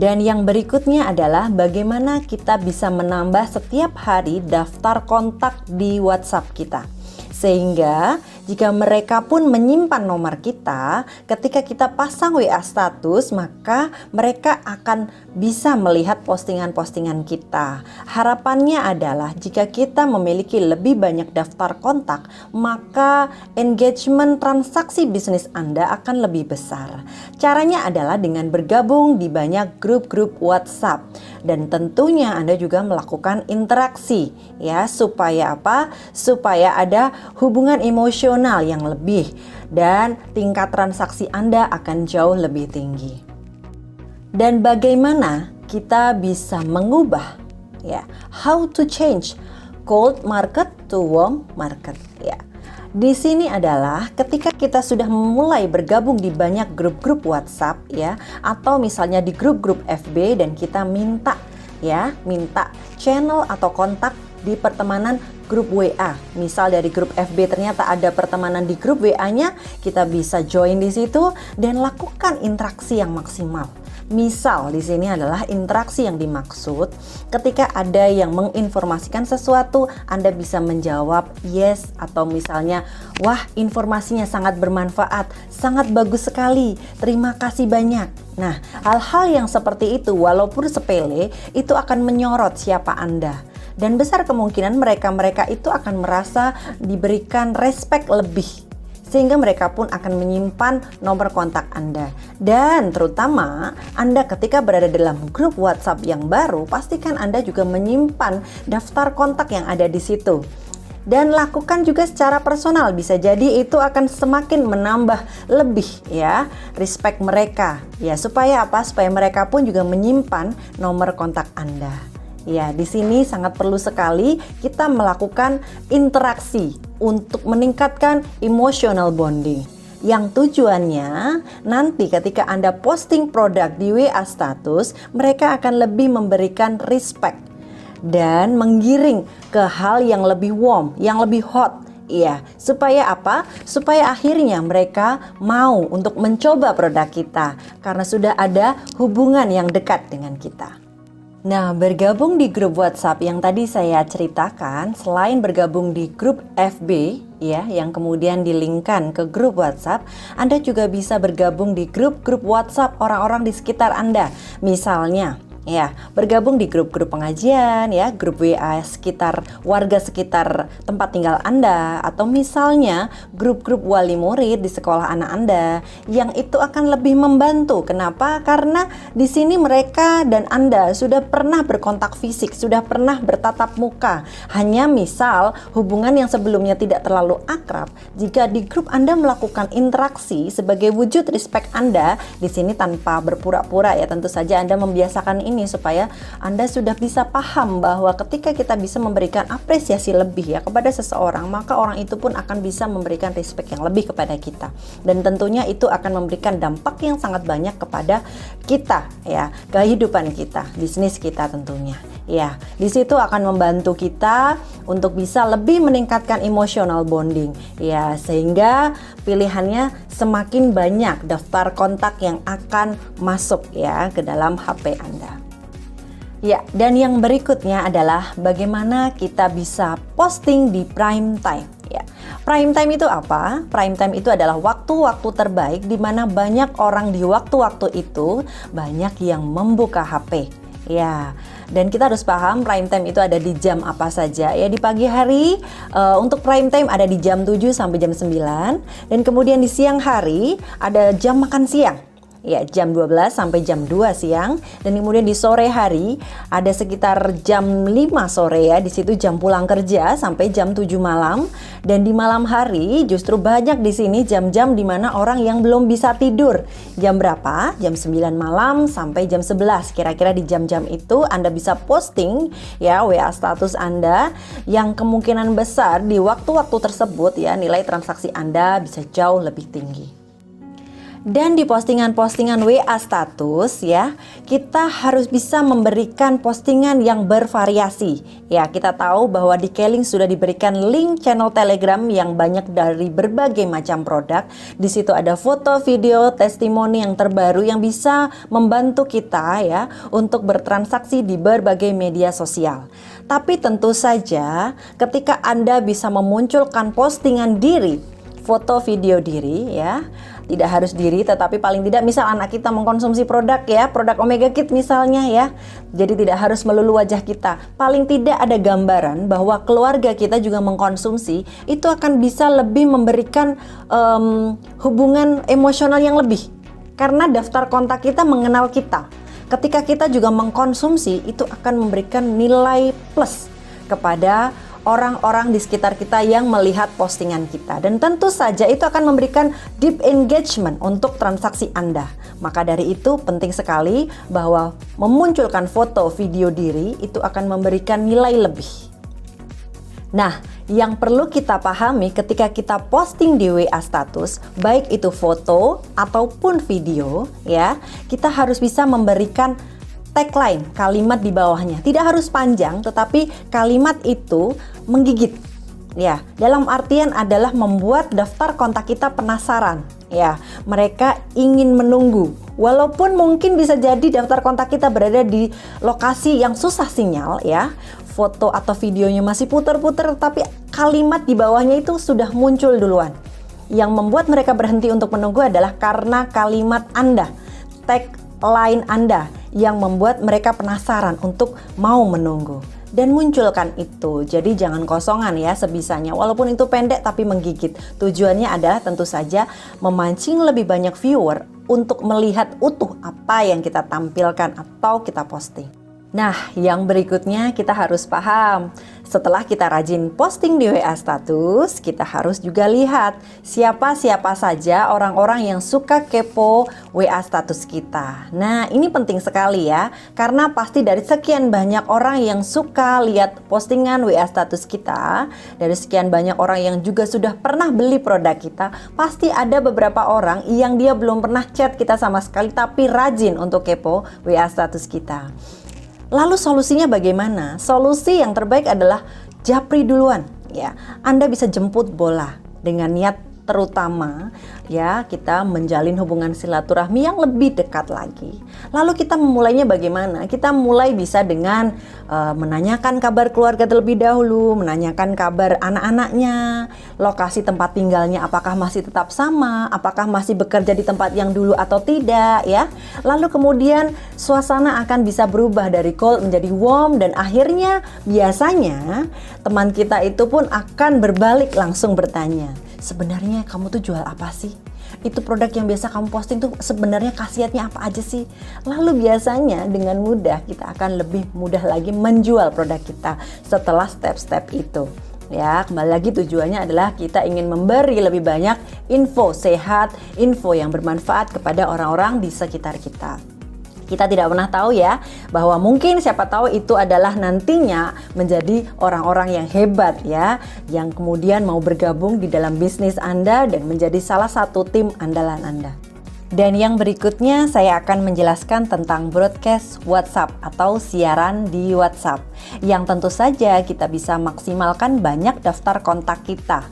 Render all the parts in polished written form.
Dan yang berikutnya adalah bagaimana kita bisa menambah setiap hari daftar kontak di WhatsApp kita. Sehingga jika mereka pun menyimpan nomor kita, ketika kita pasang WA status, maka mereka akan bisa melihat postingan-postingan kita. Harapannya adalah jika kita memiliki lebih banyak daftar kontak, maka engagement transaksi bisnis Anda akan lebih besar. Caranya adalah dengan bergabung di banyak grup-grup WhatsApp. Dan tentunya Anda juga melakukan interaksi, ya, supaya apa? Supaya ada hubungan emosional yang lebih dan tingkat transaksi Anda akan jauh lebih tinggi. Dan bagaimana kita bisa mengubah, ya, how to change cold market to warm market, ya. Di sini adalah ketika kita sudah mulai bergabung di banyak grup-grup WhatsApp, ya, atau misalnya di grup-grup FB, dan kita minta channel atau kontak di pertemanan grup WA. Misal dari grup FB ternyata ada pertemanan di grup WA-nya, kita bisa join di situ dan lakukan interaksi yang maksimal. Misal di sini adalah interaksi yang dimaksud ketika ada yang menginformasikan sesuatu, Anda bisa menjawab yes, atau misalnya wah, informasinya sangat bermanfaat, sangat bagus sekali, terima kasih banyak. Nah, hal-hal yang seperti itu walaupun sepele itu akan menyorot siapa Anda. Dan besar kemungkinan mereka itu akan merasa diberikan respect lebih, sehingga mereka pun akan menyimpan nomor kontak Anda. Dan terutama Anda ketika berada dalam grup WhatsApp yang baru, pastikan Anda juga menyimpan daftar kontak yang ada di situ. Dan lakukan juga secara personal, bisa jadi itu akan semakin menambah lebih, ya, respect mereka. Ya, supaya apa? Supaya mereka pun juga menyimpan nomor kontak Anda. Ya, di sini sangat perlu sekali kita melakukan interaksi untuk meningkatkan emotional bonding. Yang tujuannya nanti ketika Anda posting produk di WA status, mereka akan lebih memberikan respect dan menggiring ke hal yang lebih warm, yang lebih hot. Iya, supaya apa? Supaya akhirnya mereka mau untuk mencoba produk kita karena sudah ada hubungan yang dekat dengan kita. Nah, bergabung di grup WhatsApp yang tadi saya ceritakan, selain bergabung di grup FB, ya, yang kemudian dilingkan ke grup WhatsApp, Anda juga bisa bergabung di grup-grup WhatsApp orang-orang di sekitar Anda. Misalnya, ya, bergabung di grup-grup pengajian, ya, grup WA sekitar warga sekitar tempat tinggal Anda, atau misalnya grup-grup wali murid di sekolah anak Anda, yang itu akan lebih membantu. Kenapa? Karena di sini mereka dan Anda sudah pernah berkontak fisik, sudah pernah bertatap muka. Hanya misal hubungan yang sebelumnya tidak terlalu akrab, jika di grup Anda melakukan interaksi sebagai wujud respect Anda, di sini tanpa berpura-pura, ya, tentu saja Anda membiasakan ini supaya Anda sudah bisa paham bahwa ketika kita bisa memberikan apresiasi lebih, ya, kepada seseorang, maka orang itu pun akan bisa memberikan respect yang lebih kepada kita. Dan tentunya itu akan memberikan dampak yang sangat banyak kepada kita, ya, kehidupan kita, bisnis kita tentunya. Ya, di situ akan membantu kita untuk bisa lebih meningkatkan emotional bonding, ya, sehingga pilihannya semakin banyak daftar kontak yang akan masuk, ya, ke dalam HP Anda. Ya, dan yang berikutnya adalah bagaimana kita bisa posting di prime time, ya. Prime time itu apa? Prime time itu adalah waktu-waktu terbaik di mana banyak orang di waktu-waktu itu banyak yang membuka HP. Ya, dan kita harus paham prime time itu ada di jam apa saja, ya. Di pagi hari untuk prime time ada di jam 7 sampai jam 9, dan kemudian di siang hari ada jam makan siang, ya, jam 12 sampai jam 2 siang, dan kemudian di sore hari ada sekitar jam 5 sore, ya, di situ jam pulang kerja sampai jam 7 malam. Dan di malam hari justru banyak di sini jam-jam di mana orang yang belum bisa tidur. Jam berapa? Jam 9 malam sampai jam 11. Kira-kira di jam-jam itu Anda bisa posting, ya, WA status Anda, yang kemungkinan besar di waktu-waktu tersebut, ya, nilai transaksi Anda bisa jauh lebih tinggi. Dan di postingan-postingan WA status ya, kita harus bisa memberikan postingan yang bervariasi. Ya, kita tahu bahwa di Keling sudah diberikan link channel Telegram yang banyak dari berbagai macam produk. Di situ ada foto, video, testimoni yang terbaru yang bisa membantu kita ya untuk bertransaksi di berbagai media sosial. Tapi tentu saja ketika Anda bisa memunculkan postingan diri, foto video diri ya, tidak harus diri tetapi paling tidak misal anak kita mengkonsumsi produk ya, produk Omega Kit misalnya ya, jadi tidak harus melulu wajah kita, paling tidak ada gambaran bahwa keluarga kita juga mengkonsumsi, itu akan bisa lebih memberikan hubungan emosional yang lebih karena daftar kontak kita mengenal kita. Ketika kita juga mengkonsumsi, itu akan memberikan nilai plus kepada orang-orang di sekitar kita yang melihat postingan kita. Dan tentu saja itu akan memberikan deep engagement untuk transaksi Anda. Maka dari itu penting sekali bahwa memunculkan foto video diri itu akan memberikan nilai lebih. Nah, yang perlu kita pahami ketika kita posting di WA status, baik itu foto ataupun video ya, kita harus bisa memberikan tagline, kalimat di bawahnya. Tidak harus panjang, tetapi kalimat itu menggigit. Ya, dalam artian adalah membuat daftar kontak kita penasaran. Ya, mereka ingin menunggu. Walaupun mungkin bisa jadi daftar kontak kita berada di lokasi yang susah sinyal ya. Foto atau videonya masih putar-putar, tapi kalimat di bawahnya itu sudah muncul duluan. Yang membuat mereka berhenti untuk menunggu adalah karena kalimat Anda, tagline Anda yang membuat mereka penasaran untuk mau menunggu. Dan munculkan itu, jadi jangan kosongan ya sebisanya, walaupun itu pendek tapi menggigit. Tujuannya adalah tentu saja memancing lebih banyak viewer untuk melihat utuh apa yang kita tampilkan atau kita posting. Nah, yang berikutnya kita harus paham. Setelah kita rajin posting di WA status, kita harus juga lihat siapa-siapa saja orang-orang yang suka kepo WA status kita. Nah, ini penting sekali ya, karena pasti dari sekian banyak orang yang suka lihat postingan WA status kita, dari sekian banyak orang yang juga sudah pernah beli produk kita, pasti ada beberapa orang yang dia belum pernah chat kita sama sekali, tapi rajin untuk kepo WA status kita. Lalu solusinya bagaimana? Solusi yang terbaik adalah japri duluan ya. Anda bisa jemput bola dengan niat terutama ya kita menjalin hubungan silaturahmi yang lebih dekat lagi. Lalu kita memulainya bagaimana? Kita mulai bisa dengan menanyakan kabar keluarga terlebih dahulu, menanyakan kabar anak-anaknya, lokasi tempat tinggalnya apakah masih tetap sama, apakah masih bekerja di tempat yang dulu atau tidak ya. Lalu kemudian suasana akan bisa berubah dari cold menjadi warm dan akhirnya biasanya teman kita itu pun akan berbalik langsung bertanya, sebenarnya kamu tuh jual apa sih? Itu produk yang biasa kamu posting tuh sebenarnya khasiatnya apa aja sih? Lalu biasanya dengan mudah kita akan lebih mudah lagi menjual produk kita setelah step-step itu. Ya, kembali lagi tujuannya adalah kita ingin memberi lebih banyak info sehat, info yang bermanfaat kepada orang-orang di sekitar kita. Kita tidak pernah tahu ya, bahwa mungkin siapa tahu itu adalah nantinya menjadi orang-orang yang hebat ya, yang kemudian mau bergabung di dalam bisnis Anda dan menjadi salah satu tim andalan Anda. Dan yang berikutnya saya akan menjelaskan tentang broadcast WhatsApp atau siaran di WhatsApp, yang tentu saja kita bisa maksimalkan banyak daftar kontak kita.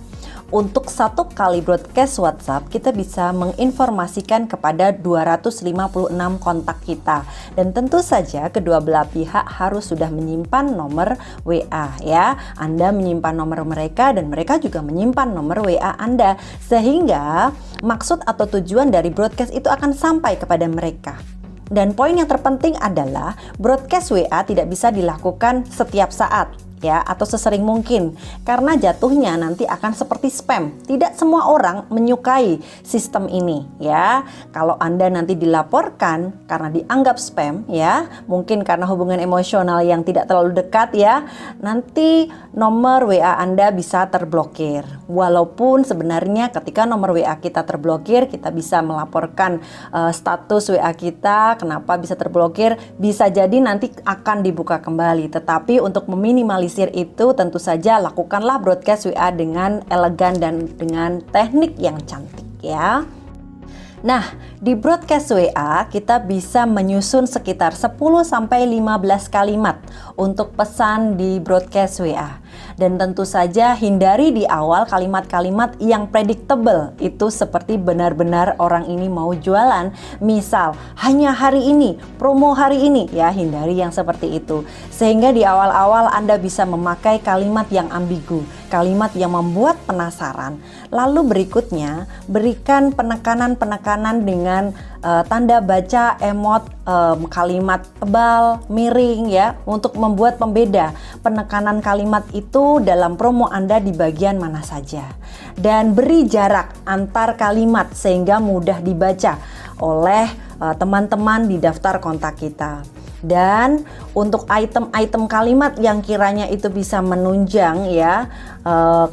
Untuk satu kali broadcast WhatsApp, kita bisa menginformasikan kepada 256 kontak kita. Dan tentu saja kedua belah pihak harus sudah menyimpan nomor WA ya. Anda menyimpan nomor mereka dan mereka juga menyimpan nomor WA Anda. Sehingga maksud atau tujuan dari broadcast itu akan sampai kepada mereka. Dan poin yang terpenting adalah broadcast WA tidak bisa dilakukan setiap saat ya, atau sesering mungkin, karena jatuhnya nanti akan seperti spam. Tidak semua orang menyukai sistem ini ya. Kalau Anda nanti dilaporkan karena dianggap spam ya, mungkin karena hubungan emosional yang tidak terlalu dekat ya, nanti nomor WA Anda bisa terblokir. Walaupun sebenarnya ketika nomor WA kita terblokir, kita bisa melaporkan status WA kita, kenapa bisa terblokir, bisa jadi nanti akan dibuka kembali. Tetapi untuk meminimalisir itu, tentu saja lakukanlah broadcast WA dengan elegan dan dengan teknik yang cantik ya. Nah, di broadcast WA kita bisa menyusun sekitar 10-15 kalimat untuk pesan di broadcast WA. Dan tentu saja hindari di awal kalimat-kalimat yang predictable. Itu seperti benar-benar orang ini mau jualan. Misal, hanya hari ini, promo hari ini. Ya, hindari yang seperti itu. Sehingga di awal-awal Anda bisa memakai kalimat yang ambigu, kalimat yang membuat penasaran. Lalu berikutnya, berikan penekanan-penekanan dengan tanda baca, emot, kalimat tebal, miring ya, untuk membuat pembeda penekanan kalimat itu dalam promo Anda di bagian mana saja. Dan beri jarak antar kalimat sehingga mudah dibaca oleh teman-teman di daftar kontak kita. Dan untuk item-item kalimat yang kiranya itu bisa menunjang ya,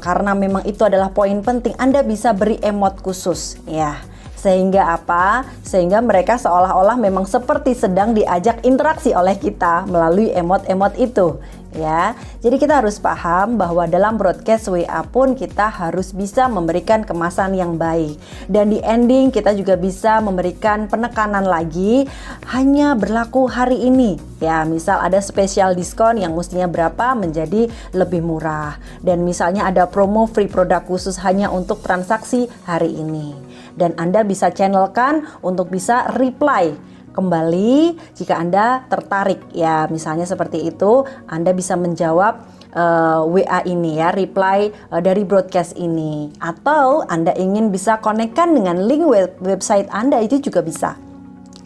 karena memang itu adalah poin penting, Anda bisa beri emot khusus ya. Sehingga apa? Sehingga mereka seolah-olah memang seperti sedang diajak interaksi oleh kita melalui emot-emot itu ya. Jadi kita harus paham bahwa dalam broadcast WA pun kita harus bisa memberikan kemasan yang baik. Dan di ending kita juga bisa memberikan penekanan lagi, hanya berlaku hari ini ya. Misal ada spesial diskon yang mestinya berapa menjadi lebih murah. Dan misalnya ada promo free produk khusus hanya untuk transaksi hari ini. Dan Anda bisa channelkan untuk bisa reply kembali jika Anda tertarik ya, misalnya seperti itu. Anda bisa menjawab WA ini ya, reply dari broadcast ini, atau Anda ingin bisa konekkan dengan link website Anda, itu juga bisa.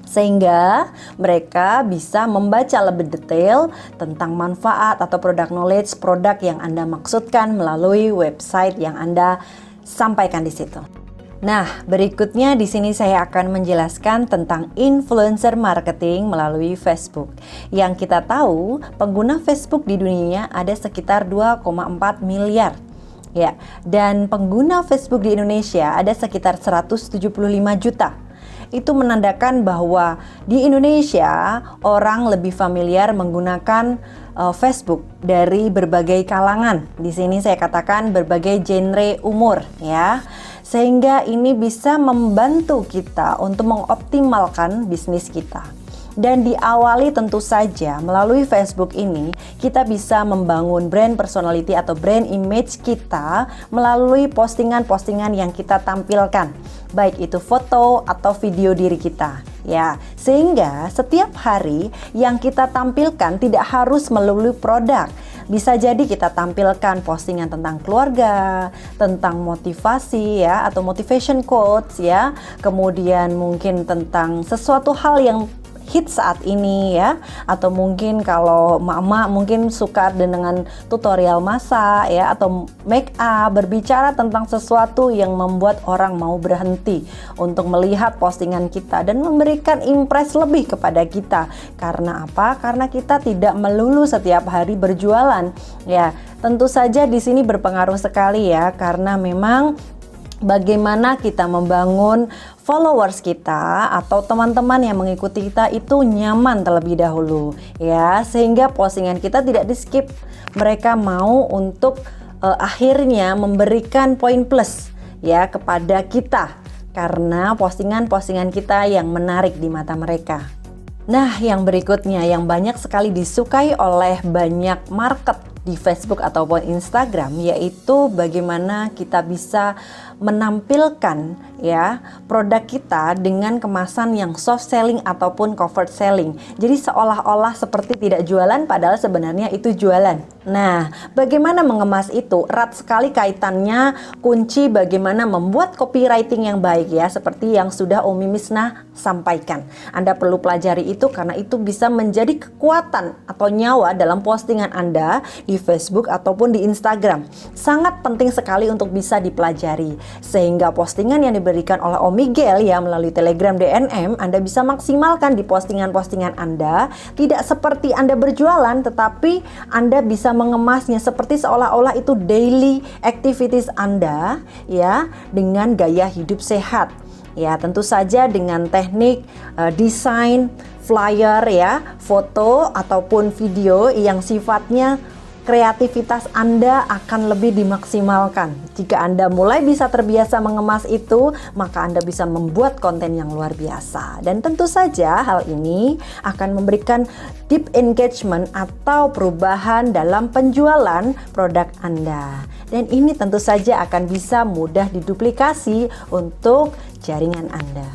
Sehingga mereka bisa membaca lebih detail tentang manfaat atau produk knowledge produk yang Anda maksudkan melalui website yang Anda sampaikan di situ. Nah, berikutnya di sini saya akan menjelaskan tentang influencer marketing melalui Facebook. Yang kita tahu, pengguna Facebook di dunia ada sekitar 2,4 miliar. Ya, dan pengguna Facebook di Indonesia ada sekitar 175 juta. Itu menandakan bahwa di Indonesia orang lebih familiar menggunakan Facebook dari berbagai kalangan. Di sini saya katakan berbagai genre umur ya. Sehingga ini bisa membantu kita untuk mengoptimalkan bisnis kita. Dan diawali tentu saja melalui Facebook ini kita bisa membangun brand personality atau brand image kita melalui postingan-postingan yang kita tampilkan, baik itu foto atau video diri kita ya. Sehingga setiap hari yang kita tampilkan tidak harus melalui produk. Bisa jadi kita tampilkan postingan tentang keluarga, tentang motivasi ya, atau motivation quotes ya. Kemudian mungkin tentang sesuatu hal yang hit saat ini ya, atau mungkin kalau mama mungkin suka dengan tutorial masak ya, atau make up, berbicara tentang sesuatu yang membuat orang mau berhenti untuk melihat postingan kita dan memberikan impress lebih kepada kita. Karena apa? Karena kita tidak melulu setiap hari berjualan ya. Tentu saja di sini berpengaruh sekali ya, karena memang bagaimana kita membangun followers kita atau teman-teman yang mengikuti kita itu nyaman terlebih dahulu ya, sehingga postingan kita tidak di skip. Mereka mau untuk akhirnya memberikan poin plus ya kepada kita karena postingan-postingan kita yang menarik di mata mereka. Nah, yang berikutnya yang banyak sekali disukai oleh banyak market di Facebook ataupun Instagram, yaitu bagaimana kita bisa menampilkan ya produk kita dengan kemasan yang soft selling ataupun covert selling. Jadi seolah-olah seperti tidak jualan padahal sebenarnya itu jualan. Nah, bagaimana mengemas itu erat sekali kaitannya kunci bagaimana membuat copywriting yang baik ya, seperti yang sudah Umi Misnah sampaikan. Anda perlu pelajari itu karena itu bisa menjadi kekuatan atau nyawa dalam postingan Anda di Facebook ataupun di Instagram. Sangat penting sekali untuk bisa dipelajari. Sehingga postingan yang diberikan oleh Om Miguel ya melalui Telegram DNM, Anda bisa maksimalkan di postingan-postingan Anda. Tidak seperti Anda berjualan, tetapi Anda bisa mengemasnya seperti seolah-olah itu daily activities Anda ya, dengan gaya hidup sehat. Ya, tentu saja dengan teknik desain flyer ya, foto ataupun video yang sifatnya kreativitas Anda akan lebih dimaksimalkan. Jika Anda mulai bisa terbiasa mengemas itu, maka Anda bisa membuat konten yang luar biasa. Dan tentu saja hal ini akan memberikan deep engagement atau perubahan dalam penjualan produk Anda. Dan ini tentu saja akan bisa mudah diduplikasi untuk jaringan Anda.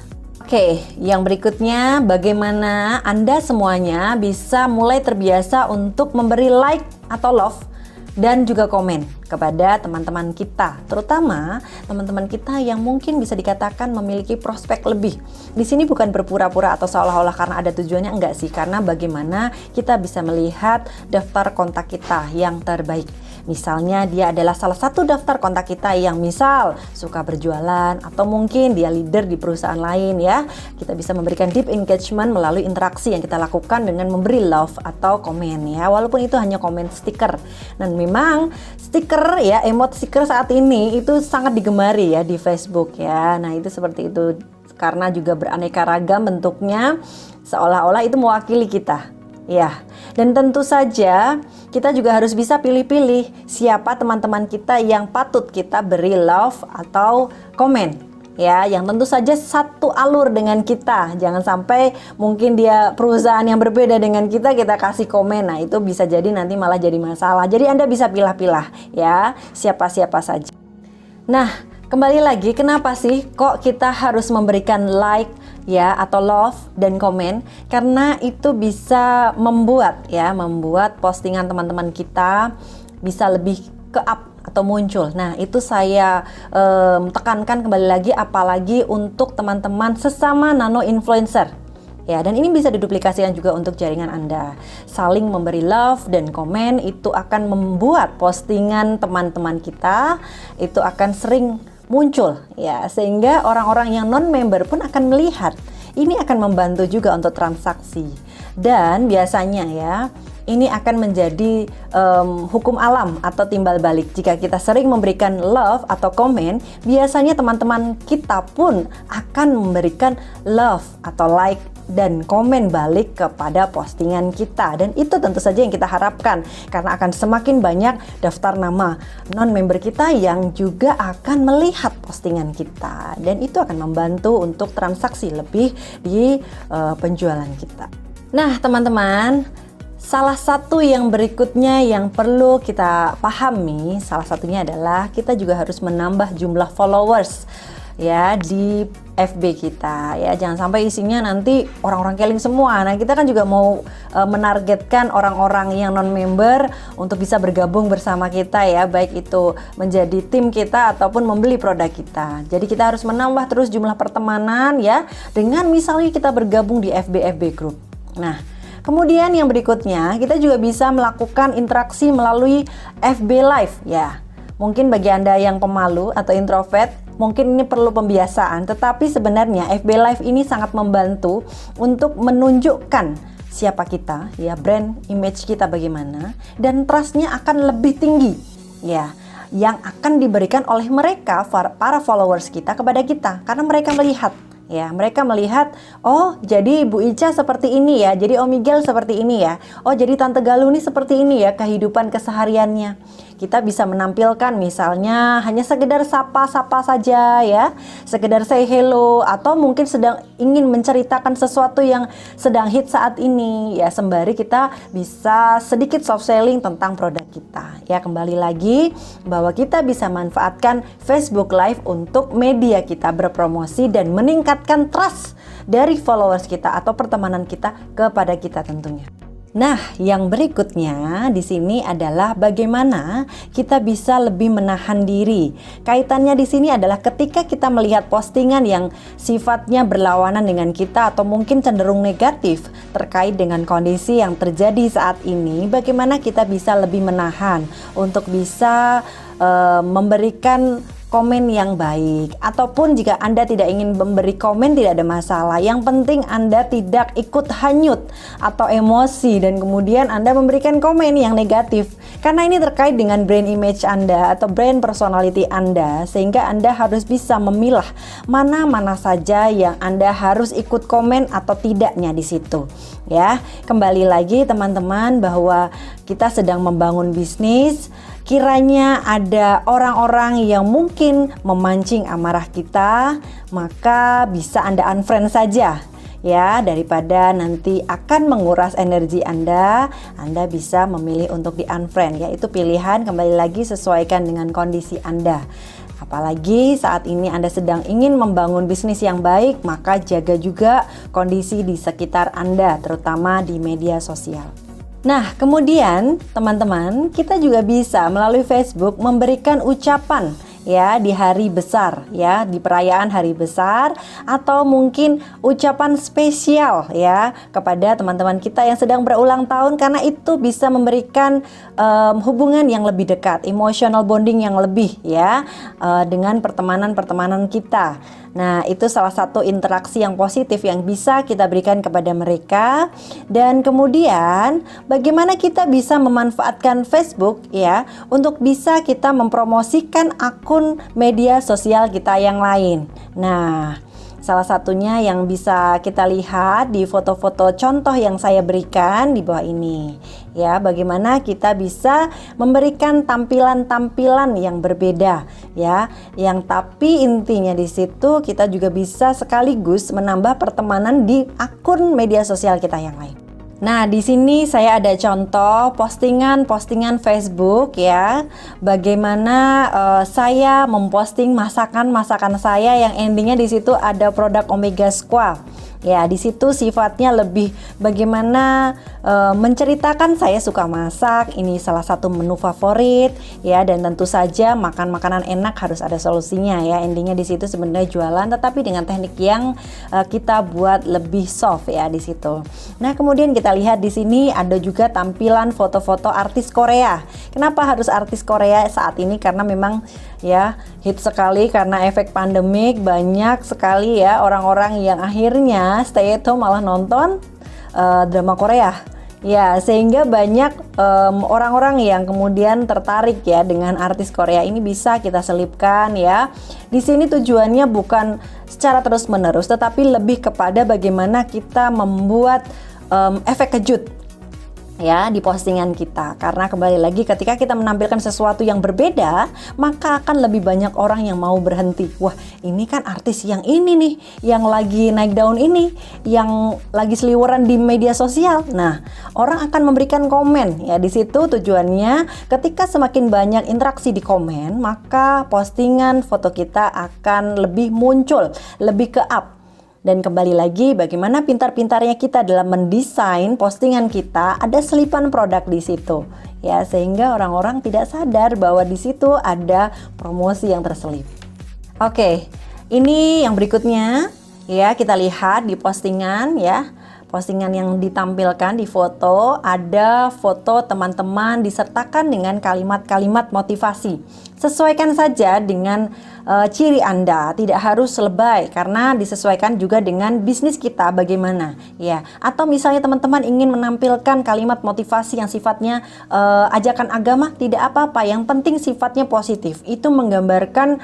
Oke, yang berikutnya bagaimana Anda semuanya bisa mulai terbiasa untuk memberi like atau love dan juga komen kepada teman-teman kita, terutama teman-teman kita yang mungkin bisa dikatakan memiliki prospek lebih. Di sini bukan berpura-pura atau seolah-olah karena ada tujuannya, enggak sih, karena bagaimana kita bisa melihat daftar kontak kita yang terbaik. Misalnya dia adalah salah satu daftar kontak kita yang misal suka berjualan atau mungkin dia leader di perusahaan lain ya. Kita bisa memberikan deep engagement melalui interaksi yang kita lakukan dengan memberi love atau komen ya. Walaupun itu hanya komen stiker. Dan memang stiker ya, emot stiker saat ini itu sangat digemari ya di Facebook ya. Nah itu seperti itu karena juga beraneka ragam bentuknya, seolah-olah itu mewakili kita. Ya, dan tentu saja kita juga harus bisa pilih-pilih siapa teman-teman kita yang patut kita beri love atau komen. Ya, yang tentu saja satu alur dengan kita. Jangan sampai mungkin dia perusahaan yang berbeda dengan kita kasih komen. Nah, itu bisa jadi nanti malah jadi masalah. Jadi Anda bisa pilah-pilah ya, siapa-siapa saja. Nah, kembali lagi, kenapa sih kok kita harus memberikan like ya atau love dan komen? Karena itu bisa membuat postingan teman-teman kita bisa lebih ke up atau muncul. Nah, itu saya tekankan kembali lagi, apalagi untuk teman-teman sesama nano influencer. Ya, dan ini bisa diduplikasikan juga untuk jaringan Anda. Saling memberi love dan komen itu akan membuat postingan teman-teman kita itu akan sering muncul ya, sehingga orang-orang yang non-member pun akan melihat. Ini akan membantu juga untuk transaksi. Dan biasanya ya, ini akan menjadi hukum alam atau timbal balik. Jika kita sering memberikan love atau komen, biasanya teman-teman kita pun akan memberikan love atau like dan komen balik kepada postingan kita. Dan itu tentu saja yang kita harapkan, karena akan semakin banyak daftar nama non-member kita yang juga akan melihat postingan kita, dan itu akan membantu untuk transaksi lebih di penjualan kita. Nah teman-teman, salah satu yang berikutnya yang perlu kita pahami, salah satunya adalah kita juga harus menambah jumlah followers ya di FB kita ya. Jangan sampai isinya nanti orang-orang keling semua. Nah, kita kan juga mau menargetkan orang-orang yang non-member untuk bisa bergabung bersama kita ya, baik itu menjadi tim kita ataupun membeli produk kita. Jadi kita harus menambah terus jumlah pertemanan ya, dengan misalnya kita bergabung di FB group. Nah, kemudian yang berikutnya, kita juga bisa melakukan interaksi melalui FB Live ya. Mungkin bagi Anda yang pemalu atau introvert, mungkin ini perlu pembiasaan, tetapi sebenarnya FB Live ini sangat membantu untuk menunjukkan siapa kita ya, brand image kita bagaimana, dan trustnya akan lebih tinggi ya, yang akan diberikan oleh mereka, para followers kita kepada kita, karena mereka melihat ya, mereka melihat, oh jadi Bu Ica seperti ini ya, jadi Om Miguel seperti ini ya, oh jadi Tante Galuh ini seperti ini ya kehidupan kesehariannya. Kita bisa menampilkan misalnya hanya sekedar sapa-sapa saja ya, sekedar say hello, atau mungkin sedang ingin menceritakan sesuatu yang sedang hit saat ini ya, sembari kita bisa sedikit soft selling tentang produk kita ya. Kembali lagi bahwa kita bisa manfaatkan Facebook Live untuk media kita berpromosi dan meningkatkan trust dari followers kita atau pertemanan kita kepada kita tentunya. Nah, yang berikutnya di sini adalah bagaimana kita bisa lebih menahan diri. Kaitannya di sini adalah ketika kita melihat postingan yang sifatnya berlawanan dengan kita atau mungkin cenderung negatif terkait dengan kondisi yang terjadi saat ini, bagaimana kita bisa lebih menahan untuk bisa memberikan komen yang baik. Ataupun jika Anda tidak ingin memberi komen, tidak ada masalah. Yang penting Anda tidak ikut hanyut atau emosi dan kemudian Anda memberikan komen yang negatif. Karena ini terkait dengan brand image Anda atau brand personality Anda, sehingga Anda harus bisa memilah mana-mana saja yang Anda harus ikut komen atau tidaknya di situ. Ya, kembali lagi teman-teman bahwa kita sedang membangun bisnis. Kiranya ada orang-orang yang mungkin memancing amarah kita, maka bisa Anda unfriend saja ya, daripada nanti akan menguras energi Anda bisa memilih untuk di unfriend ya. Itu pilihan, kembali lagi sesuaikan dengan kondisi Anda. Apalagi saat ini Anda sedang ingin membangun bisnis yang baik, maka jaga juga kondisi di sekitar Anda, terutama di media sosial. Nah, kemudian teman-teman, kita juga bisa melalui Facebook memberikan ucapan ya di hari besar ya, di perayaan hari besar, atau mungkin ucapan spesial ya kepada teman-teman kita yang sedang berulang tahun, karena itu bisa memberikan hubungan yang lebih dekat, emotional bonding yang lebih ya dengan pertemanan-pertemanan kita. Nah, itu salah satu interaksi yang positif yang bisa kita berikan kepada mereka. Dan kemudian bagaimana kita bisa memanfaatkan Facebook ya untuk bisa kita mempromosikan akun media sosial kita yang lain. Nah, salah satunya yang bisa kita lihat di foto-foto contoh yang saya berikan di bawah ini. Ya, bagaimana kita bisa memberikan tampilan-tampilan yang berbeda ya, yang tapi intinya di situ kita juga bisa sekaligus menambah pertemanan di akun media sosial kita yang lain. Nah, di sini saya ada contoh postingan Facebook ya. Bagaimana saya memposting masakan saya yang endingnya di situ ada produk Omega Squal. Ya, di situ sifatnya lebih bagaimana menceritakan saya suka masak, ini salah satu menu favorit ya, dan tentu saja makan makanan enak harus ada solusinya ya. Endingnya di situ sebenarnya jualan, tetapi dengan teknik yang kita buat lebih soft ya di situ. Nah, kemudian kita lihat di sini ada juga tampilan foto-foto artis Korea. Kenapa harus artis Korea saat ini? Karena memang ya hit sekali karena efek pandemik, banyak sekali ya orang-orang yang akhirnya stay at home malah nonton drama Korea. Ya, sehingga banyak orang-orang yang kemudian tertarik ya dengan artis Korea ini, bisa kita selipkan ya. Di sini tujuannya bukan secara terus-menerus, tetapi lebih kepada bagaimana kita membuat efek kejut ya di postingan kita. Karena kembali lagi ketika kita menampilkan sesuatu yang berbeda, maka akan lebih banyak orang yang mau berhenti. Wah, ini kan artis yang ini nih, yang lagi naik daun ini, yang lagi seliweran di media sosial. Nah, orang akan memberikan komen ya di situ. Tujuannya ketika semakin banyak interaksi di komen, maka postingan foto kita akan lebih muncul, lebih ke up. Dan kembali lagi bagaimana pintar-pintarnya kita dalam mendesain postingan kita, ada selipan produk di situ ya, sehingga orang-orang tidak sadar bahwa di situ ada promosi yang terselip. Oke, ini yang berikutnya ya, kita lihat di postingan ya. Postingan yang ditampilkan di foto, ada foto teman-teman disertakan dengan kalimat-kalimat motivasi. Sesuaikan saja dengan ciri Anda, tidak harus lebay karena disesuaikan juga dengan bisnis kita bagaimana ya. Atau misalnya teman-teman ingin menampilkan kalimat motivasi yang sifatnya ajakan agama, tidak apa-apa, yang penting sifatnya positif. Itu menggambarkan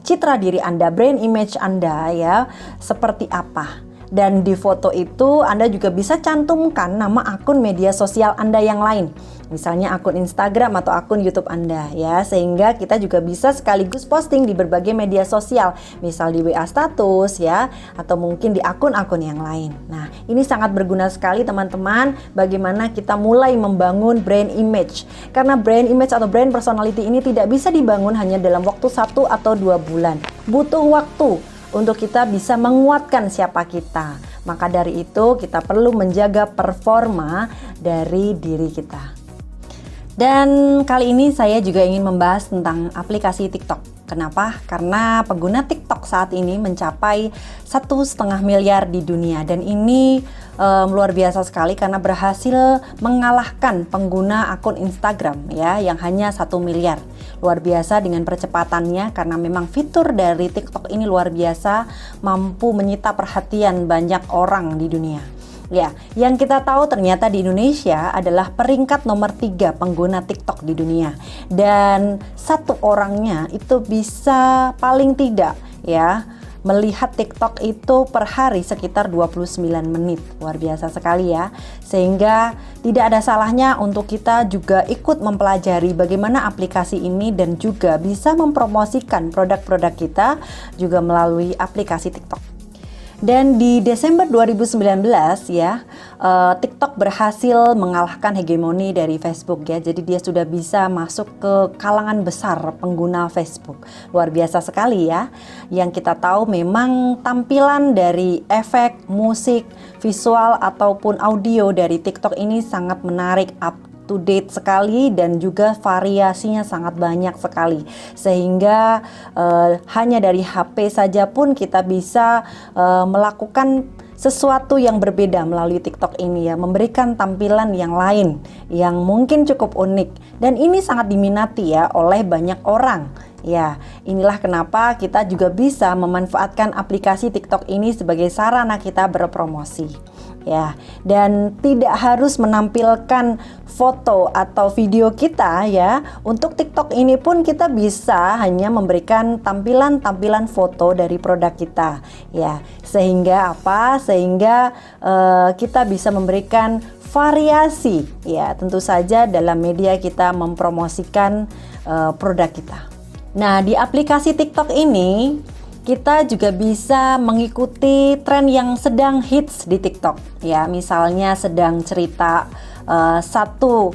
citra diri Anda, brand image Anda ya, seperti apa. Dan di foto itu Anda juga bisa cantumkan nama akun media sosial Anda yang lain, misalnya akun Instagram atau akun YouTube Anda ya, sehingga kita juga bisa sekaligus posting di berbagai media sosial, misal di WA status ya, atau mungkin di akun-akun yang lain. Nah, ini sangat berguna sekali teman-teman, bagaimana kita mulai membangun brand image. Karena brand image atau brand personality ini tidak bisa dibangun hanya dalam waktu 1 atau 2 bulan. Butuh waktu untuk kita bisa menguatkan siapa kita. Maka dari itu kita perlu menjaga performa dari diri kita. Dan kali ini saya juga ingin membahas tentang aplikasi TikTok. Kenapa? Karena pengguna TikTok saat ini mencapai 1,5 miliar di dunia, dan ini luar biasa sekali karena berhasil mengalahkan pengguna akun Instagram ya yang hanya 1 miliar. Luar biasa dengan percepatannya, karena memang fitur dari TikTok ini luar biasa, mampu menyita perhatian banyak orang di dunia. Ya, yang kita tahu ternyata di Indonesia adalah peringkat nomor 3 pengguna TikTok di dunia, dan satu orangnya itu bisa paling tidak ya melihat TikTok itu per hari sekitar 29 menit. Luar biasa sekali ya. Sehingga tidak ada salahnya untuk kita juga ikut mempelajari bagaimana aplikasi ini dan juga bisa mempromosikan produk-produk kita juga melalui aplikasi TikTok. Dan di Desember 2019 ya, TikTok berhasil mengalahkan hegemoni dari Facebook ya. Jadi dia sudah bisa masuk ke kalangan besar pengguna Facebook. Luar biasa sekali ya. Yang kita tahu memang tampilan dari efek, musik, visual ataupun audio dari TikTok ini sangat menarik, up to date sekali, dan juga variasinya sangat banyak sekali, sehingga hanya dari HP saja pun kita bisa melakukan sesuatu yang berbeda melalui TikTok ini ya, memberikan tampilan yang lain yang mungkin cukup unik, dan ini sangat diminati ya oleh banyak orang. Ya, inilah kenapa kita juga bisa memanfaatkan aplikasi TikTok ini sebagai sarana kita berpromosi. Ya, dan tidak harus menampilkan foto atau video kita ya. Untuk TikTok ini pun kita bisa hanya memberikan tampilan-tampilan foto dari produk kita ya. Sehingga apa? Sehingga kita bisa memberikan variasi ya, tentu saja dalam media kita mempromosikan produk kita. Nah, di aplikasi TikTok ini kita juga bisa mengikuti tren yang sedang hits di TikTok ya. Misalnya sedang cerita satu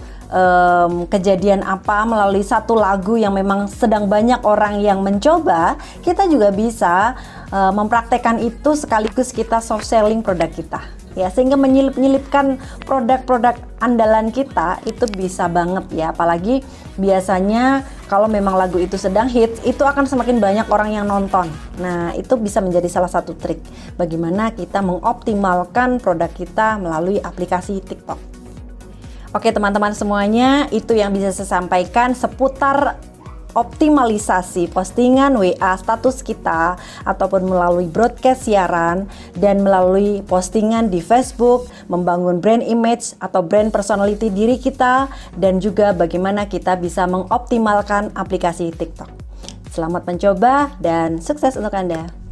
kejadian apa melalui satu lagu yang memang sedang banyak orang yang mencoba, kita juga bisa mempraktekkan itu sekaligus kita soft selling produk kita ya, sehingga menyelip-nyelipkan produk-produk andalan kita itu bisa banget ya. Apalagi biasanya kalau memang lagu itu sedang hits, itu akan semakin banyak orang yang nonton. Nah, itu bisa menjadi salah satu trik bagaimana kita mengoptimalkan produk kita melalui aplikasi TikTok. Oke teman-teman semuanya, itu yang bisa saya sampaikan seputar optimalisasi postingan WA status kita ataupun melalui broadcast siaran dan melalui postingan di Facebook, membangun brand image atau brand personality diri kita, dan juga bagaimana kita bisa mengoptimalkan aplikasi TikTok. Selamat mencoba dan sukses untuk Anda.